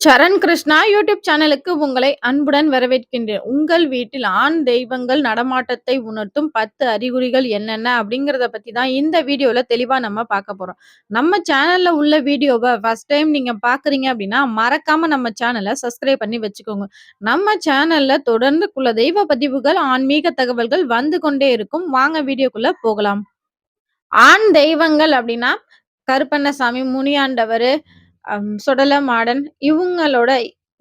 சரண் Krishna YouTube சேனலுக்கு உங்களை அன்புடன் வரவேற்கின்றேன். உங்கள் வீட்டில் ஆண் தெய்வங்கள் நடமாட்டத்தை உணர்த்தும் 10 அறிகுறிகள் என்னென்ன அப்படிங்கிறத பத்தி தான் இந்த வீடியோல தெளிவா நம்ம பார்க்க போறோம். நம்ம சேனல்ல உள்ள வீடியோவ ஃபர்ஸ்ட் டைம் நீங்க பார்க்குறீங்க அப்படின்னா, மறக்காம நம்ம சேனல சப்ஸ்கிரைப் பண்ணி வச்சுக்கோங்க. நம்ம சேனல்ல தொடர்ந்து குலதெய்வ பதிவுகள், ஆன்மீக தகவல்கள் வந்து கொண்டே இருக்கும். வாங்க வீடியோக்குள்ள போகலாம். ஆண் தெய்வங்கள் அப்படின்னா, கருப்பண்ணசாமி, முனியாண்டவரு, சுடலமாடன் இவுங்களோட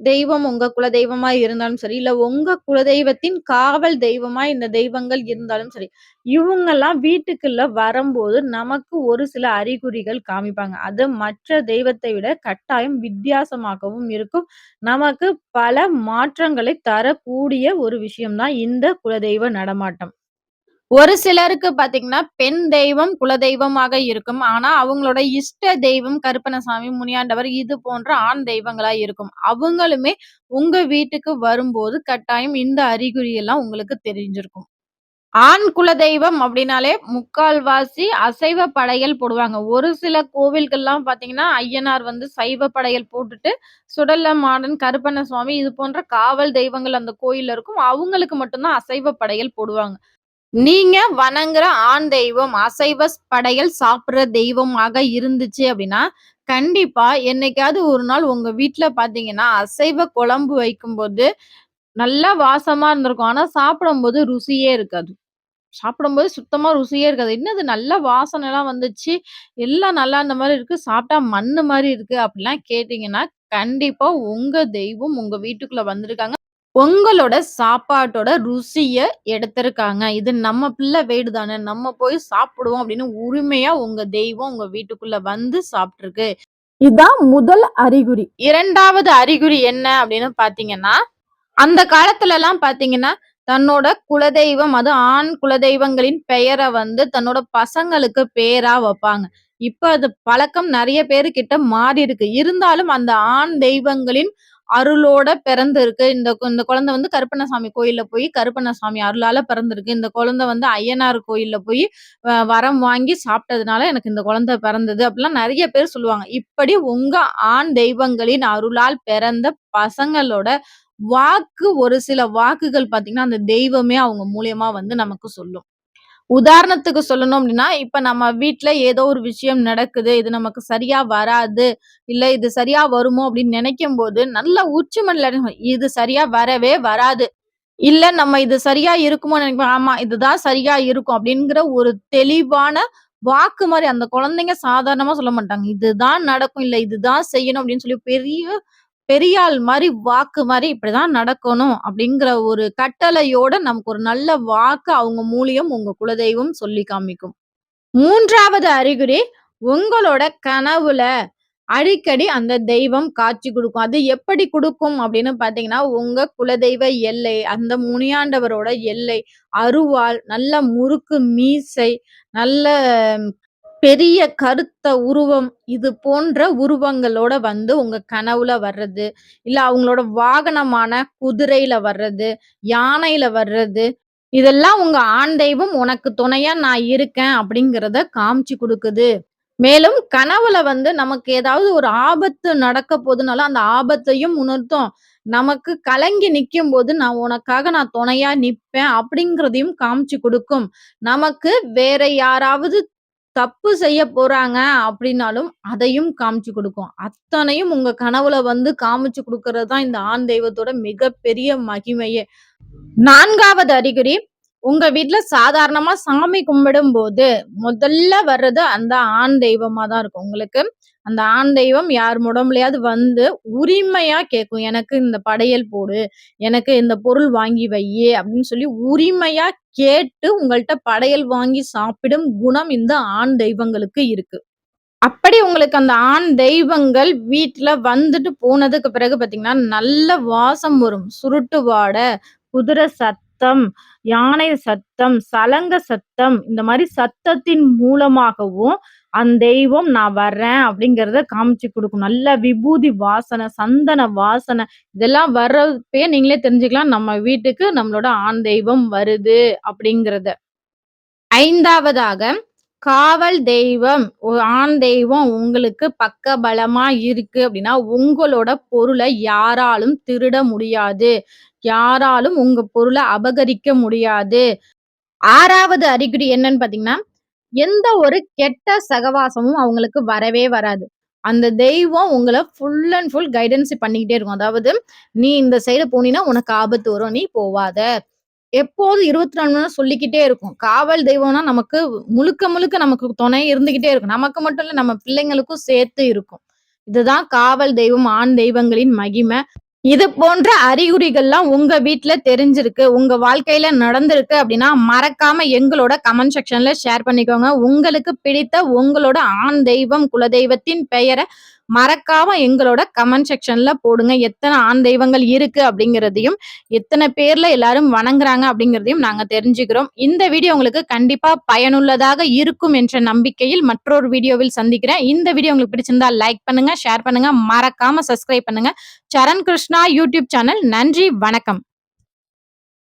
தெய்வம் உங்க குலதெய்வமா இருந்தாலும் சரி, இல்ல உங்க குலதெய்வத்தின் காவல் தெய்வமா இந்த தெய்வங்கள் இருந்தாலும் சரி, இவுங்கலாம் வீட்டுக்குள்ள வரம்போது நமக்கு ஒரு சில அறிகுறிகள் காமிப்பாங்க. அது மற்ற தெய்வத்தை விட கட்டாயம் வித்தியாசமாகவும் இருக்கும். நமக்கு பல மாற்றங்களை தரக்கூடிய ஒரு விஷயம் தான் இந்த குலதெய்வ நடமாட்டம். ஒரு சிலருக்கு பார்த்தீங்கன்னா, பெண் தெய்வம் குலதெய்வமாக இருக்கும். ஆனா, அவங்களோட இஷ்ட தெய்வம் கருப்பண்ணசாமி, முனியாண்டவர் இது போன்ற ஆண் தெய்வங்களா இருக்கும். அவங்களுமே உங்க வீட்டுக்கு வரும்போது கட்டாயம் இந்த அறிகுறி எல்லாம் உங்களுக்கு தெரிஞ்சிருக்கும். ஆண் குலதெய்வம் அப்படின்னாலே முக்கால்வாசி அசைவ படையல் போடுவாங்க. ஒரு சில கோவில்கள்லாம் பார்த்தீங்கன்னா, ஐயனார் வந்து சைவ படையல் போட்டுட்டு, சுடலமாடன், கருப்பண்ணசுவாமி இது போன்ற காவல் தெய்வங்கள் அந்த கோயில்ல இருக்கும். அவங்களுக்கு மட்டும் தான் அசைவ படையல் போடுவாங்க. நீங்க வணங்குற ஆண் தெய்வம் அசைவ படையல் சாப்பிடுற தெய்வமாக இருந்துச்சு அப்படின்னா, கண்டிப்பா என்னைக்காவது ஒரு நாள் உங்க வீட்ல பார்த்தீங்கன்னா, அசைவ குழம்பு வைக்கும்போது நல்லா வாசமா இருந்திருக்கும். ஆனா சாப்பிடும்போது ருசியே இருக்காது. சாப்பிடும்போது சுத்தமா ருசியே இருக்காது. "என்னது நல்ல வாசனைலாம் வந்துச்சு. எல்லாம் நல்லா இருந்த மாரி இருக்கு. சாப்பிட்டா மண்ணு மாரி இருக்கு." அப்படிலாம் கேட்டீங்கன்னா, கண்டிப்பா உங்க தெய்வம் உங்க வீட்டுக்குள்ள வந்திருக்காங்க. உங்களோட சாப்பாட்டோட ருசிய எடுத்திருக்காங்க. இது நம்ம பிள்ளை வீடு தானே, நம்ம போய் சாப்பிடுவோம் அப்படின்னு உரிமையா உங்க தெய்வம் உங்க வீட்டுக்குள்ள வந்து சாப்ட்டுருக்கு. இதான் முதல் அறிகுறி. 2வது அறிகுறி என்ன அப்படின்னு பார்த்தீங்கன்னா, அந்த காலத்துலலாம் பார்த்தீங்கன்னா, தன்னோட குலதெய்வம் அது ஆண் குலதெய்வங்களின் பெயர வந்து தன்னோட பசங்களுக்கு பேரா வப்பாங்க. இப்ப அது பழக்கம் நெறைய பேருகிட்ட மாறியிருக்கு. இருந்தாலும் அந்த ஆண் தெய்வங்களின் அருளோட பிறந்திருக்கு. இந்த குழந்தை வந்து கருப்பண்ணசாமி கோயில்ல போய் கருப்பண்ணசாமி அருளால பிறந்திருக்கு. இந்த குழந்தை வந்து ஐயனார் கோயில்ல போய் வரம் வாங்கி சாப்பிட்டதுனால எனக்கு இந்த குழந்தை பிறந்தது. அப்படிலாம் நெறைய பேர் சொல்லுவாங்க. இப்படி உங்க ஆண் தெய்வங்களின் அருளால் பிறந்த பசங்களோட வாக்கு ஒரு சில வாக்குகள் பார்த்தீங்கன்னா, அந்த தெய்வமே அவங்க மூலியமா வந்து நமக்கு சொல்லும். உதாரணத்துக்கு சொல்லணும் அப்டின்னா, இப்ப நம்ம வீட்ல ஏதோ ஒரு விஷயம் நடக்குது. இது நமக்கு சரியா வராது. இல்ல இது சரியா வருமோ அப்டின்னு நெனைக்கும்போது, நல்ல உச்சி மண்டையில இது சரியா வரவே வராது. இல்ல நம்ம இது சரியா இருக்குமோன்னு நெனைப்போம். ஆமா இதுதான் சரியா இருக்கும் அப்டிங்கிற ஒரு தெளிவான வாக்கு மாரி அந்த குழந்தைங்க சாதாரணமா சொல்ல மாட்டாங்க. இதுதான் நடக்கும். இல்ல இதுதான் செய்யணும் அப்டின்னு சொல்லி பெரிய பெரியாள் மாரி வாக்கு மாரி இப்படிதான் நடக்கணும் அப்படிங்கிற ஒரு கட்டளையோட நமக்கு ஒரு நல்ல வாக்கு அவங்க மூலியம் உங்க குலதெய்வம் சொல்லி காமிக்கும். 3வது அறிகுறி உங்களோட கனவுல அடிக்கடி அந்த தெய்வம் காட்சி குடுக்கும். அது எப்படி குடுக்கும் அப்படின்னு பார்த்தீங்கன்னா, உங்க குலதெய்வ எல்லை, அந்த முனியாண்டவரோட எல்லை, அருவாள், நல்ல முறுக்கு மீசை, நல்ல பெரிய கருத்த உருவம், இது போன்ற உருவங்களோட வந்து உங்க கனவுல வர்றது, இல்ல அவங்களோட வாகனமான குதிரையில வர்றது, யானையில வர்றது, இதெல்லாம் உங்க ஆண் தெய்வம் உனக்கு துணையா நான் இருக்கேன் அப்படிங்கிறத காமிச்சு குடுக்குது. மேலும் கனவுல வந்து நமக்கு ஏதாவது ஒரு ஆபத்து நடக்க போதுனாலும், அந்த ஆபத்தையும் உணர்த்தும். நமக்கு கலங்கி நிக்கும்போது, நான் உனக்காக துணையா நிப்பேன் அப்படிங்கிறதையும் காமிச்சு குடுக்கும். நமக்கு வேற யாராவது தப்பு செய்ய போறாங்க அப்படின்னாலும், அதையும் காமிச்சு குடுக்கும். அத்தனையும் உங்க கனவுல வந்து காமிச்சு குடுக்குறது தான் இந்த ஆண் தெய்வத்தோட மிகப்பெரிய மகிமையே. 4வது அறிகுறி, உங்க வீட்ல சாதாரணமா சாமி கும்பிடும்போது, முதல்ல வர்றது அந்த ஆண் தெய்வமா தான் இருக்கும் உங்களுக்கு. அந்த ஆண் தெய்வம் யார் உடம்புலயாவது வந்து உரிமையா கேட்கும். "எனக்கு இந்த படையல் போடு, எனக்கு இந்த பொருள் வாங்கி வையி" அப்படின்னு சொல்லி உரிமையா கேட்டு உங்கள்ட்ட படையல் வாங்கி சாப்பிடும் குணம் இந்த ஆண் தெய்வங்களுக்கு இருக்கு. அப்படி உங்களுக்கு அந்த ஆண் தெய்வங்கள் வீட்ல வந்துட்டு போனதுக்கு பிறகு பார்த்தீங்கன்னா, நல்ல வாசம் வரும். சுருட்டு வாடை, குதிரை சத்தம், யானை சத்தம், சலங்க சத்தம் இந்த மாரி சத்தத்தின் மூலமாகவும், தெய்வம் நான் வர்றேன் அப்படிங்கிறத காமிச்சு குடுக்கும். நல்ல விபூதி வாசனை, சந்தன வாசனை இதெல்லாம் வர்றப்பயே நீங்களே தெரிஞ்சுக்கலாம், நம்ம வீட்டுக்கு நம்மளோட ஆண் தெய்வம் வருது அப்படிங்கிறத. 5வதாக காவல் தெய்வம், ஒரு ஆண் தெய்வம் உங்களுக்கு பக்கபலமா இருக்கு அப்படின்னா, உங்களோட பொருள யாராலும் திருட முடியாது. யாராலும் உங்க பொருள அபகரிக்க முடியாது. 6வது அறிகுறி என்னன்னு பார்த்தீங்கன்னா, எந்த ஒரு கெட்ட சகவாசமும் அவங்களுக்கு வரவே வராது. அந்த தெய்வம் உங்கள ஃபுல் அண்ட் ஃபுல் கைடன்ஸ் பண்ணிக்கிட்டே இருக்கும். அதாவது, "நீ இந்த சைடு போனீன்னா உனக்கு ஆபத்து வரும். நீ போவாத." எப்போதும் 24 மணி நேரம் சொல்லிக்கிட்டே இருக்கும். காவல் தெய்வம்னா நமக்கு முழுக்க, முழுக்க நமக்கு துணை இருந்துகிட்டே இருக்கும். நமக்கு மட்டும் இல்ல, நம்ம பிள்ளைங்களுக்கும் சேர்த்து இருக்கும். இதுதான் காவல் தெய்வம், ஆண் தெய்வங்களின் மகிமை. இது போன்ற அறிகுறிகள்லாம் உங்க வீட்ல தெரிஞ்சிருக்கு, உங்க வாழ்க்கையில நடந்திருக்கு அப்படின்னா, மறக்காம எங்களோட கமெண்ட் செக்ஷன்ல ஷேர் பண்ணிக்கோங்க. உங்களுக்கு பிடித்த உங்களோட ஆண் தெய்வம், குலதெய்வத்தின் பெயர மறக்காம எங்களோட கமெண்ட் செக்ஷன்ல போடுங்க. எத்தன ஆண் தெய்வங்கள் இருக்கு அப்படிங்கிறதையும், எத்தன பேர்ல எல்லாரும் வணங்குறாங்க அப்படிங்கிறதையும் நாங்க தெரிஞ்சுக்கிறோம். இந்த வீடியோ உங்களுக்கு கண்டிப்பா பயனுள்ளதாக இருக்கும் என்ற நம்பிக்கையில் மற்றொரு வீடியோவில் சந்திக்கிறேன். இந்த வீடியோ உங்களுக்கு பிடிச்சிருந்தா லைக் பண்ணுங்க, ஷேர் பண்ணுங்க, மறக்காம சப்ஸ்கிரைப் பண்ணுங்க. சரண் கிருஷ்ணா யூடியூப் சேனல். நன்றி, வணக்கம்.